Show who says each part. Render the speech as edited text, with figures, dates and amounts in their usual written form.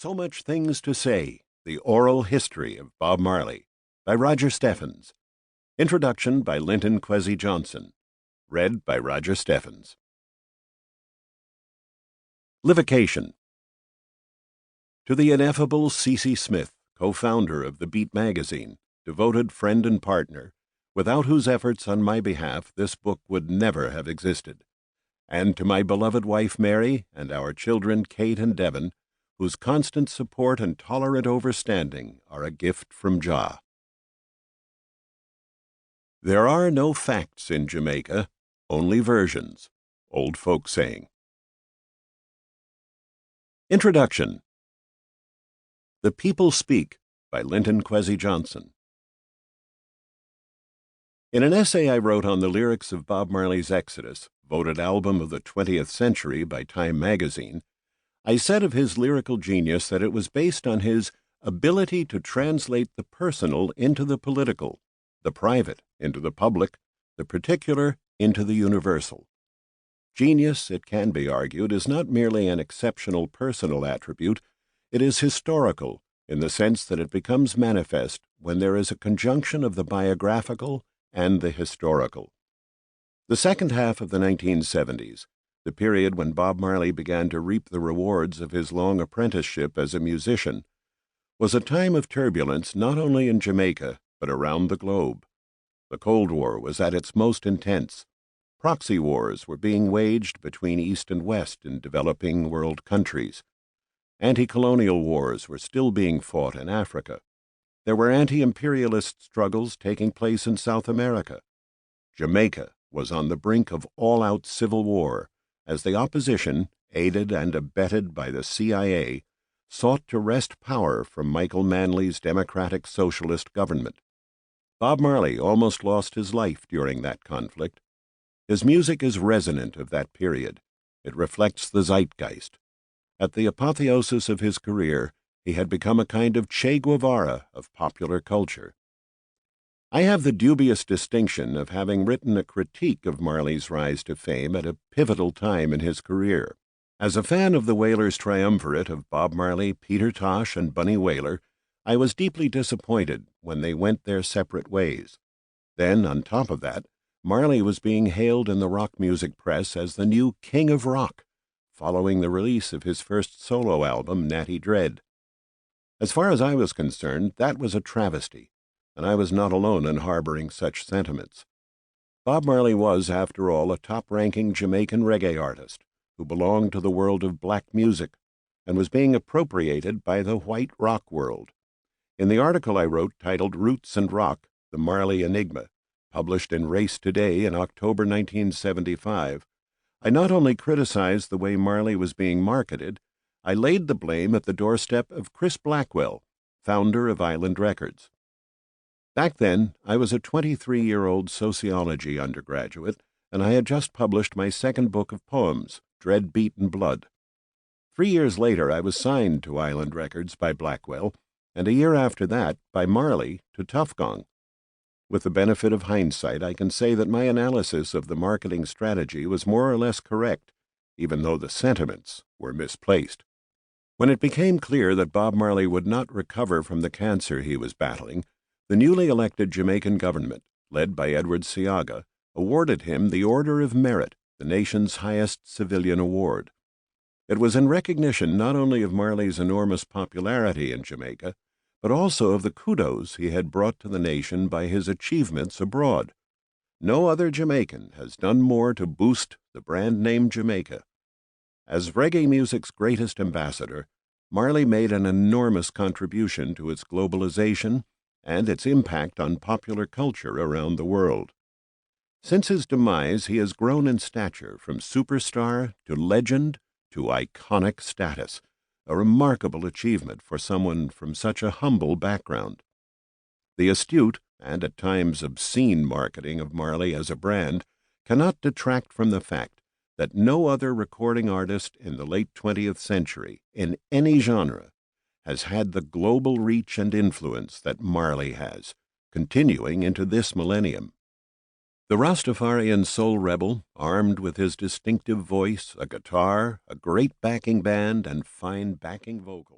Speaker 1: So Much Things to Say, The Oral History of Bob Marley, by Roger Steffens. Introduction by Linton Kwesi Johnson. Read by Roger Steffens. Livocation. To the ineffable C.C. Smith, co-founder of The Beat magazine, devoted friend and partner, without whose efforts on my behalf this book would never have existed, and to my beloved wife Mary and our children Kate and Devon, whose constant support and tolerant overstanding are a gift from Jah. There are no facts in Jamaica, only versions. Old folk saying. Introduction. The People Speak, by Linton Kwesi Johnson. In an essay I wrote on the lyrics of Bob Marley's Exodus, voted Album of the 20th Century by Time magazine, I said of his lyrical genius that it was based on his ability to translate the personal into the political, the private into the public, the particular into the universal. Genius, it can be argued, is not merely an exceptional personal attribute, it is historical in the sense that it becomes manifest when there is a conjunction of the biographical and the historical. The second half of the 1970s, the period when Bob Marley began to reap the rewards of his long apprenticeship as a musician, was a time of turbulence not only in Jamaica but around the globe. The Cold War was at its most intense. Proxy wars were being waged between East and West in developing world countries. Anti-colonial wars were still being fought in Africa. There were anti-imperialist struggles taking place in South America. Jamaica was on the brink of all-out civil war, as the opposition, aided and abetted by the CIA, sought to wrest power from Michael Manley's democratic socialist government. Bob Marley almost lost his life during that conflict. His music is resonant of that period. It reflects the zeitgeist. At the apotheosis of his career, he had become a kind of Che Guevara of popular culture. I have the dubious distinction of having written a critique of Marley's rise to fame at a pivotal time in his career. As a fan of the Wailers' triumvirate of Bob Marley, Peter Tosh, and Bunny Wailer, I was deeply disappointed when they went their separate ways. Then, on top of that, Marley was being hailed in the rock music press as the new King of Rock, following the release of his first solo album, Natty Dread. As far as I was concerned, that was a travesty, and I was not alone in harboring such sentiments. Bob Marley was, after all, a top-ranking Jamaican reggae artist who belonged to the world of black music and was being appropriated by the white rock world. In the article I wrote titled Roots and Rock, The Marley Enigma, published in Race Today in October 1975, I not only criticized the way Marley was being marketed, I laid the blame at the doorstep of Chris Blackwell, founder of Island Records. Back then, I was a 23-year-old sociology undergraduate, and I had just published my second book of poems, Dread, Beat, and Blood. 3 years later, I was signed to Island Records by Blackwell, and a year after that, by Marley to Tuff Gong. With the benefit of hindsight, I can say that my analysis of the marketing strategy was more or less correct, even though the sentiments were misplaced. When it became clear that Bob Marley would not recover from the cancer he was battling, the newly elected Jamaican government, led by Edward Seaga, awarded him the Order of Merit, the nation's highest civilian award. It was in recognition not only of Marley's enormous popularity in Jamaica, but also of the kudos he had brought to the nation by his achievements abroad. No other Jamaican has done more to boost the brand name Jamaica. As reggae music's greatest ambassador, Marley made an enormous contribution to its globalization and its impact on popular culture around the world. Since his demise, he has grown in stature from superstar to legend to iconic status, a remarkable achievement for someone from such a humble background. The astute, and at times obscene marketing of Marley as a brand cannot detract from the fact that no other recording artist in the late 20th century, in any genre, has had the global reach and influence that Marley has, continuing into this millennium. The Rastafarian soul rebel, armed with his distinctive voice, a guitar, a great backing band, and fine backing vocals,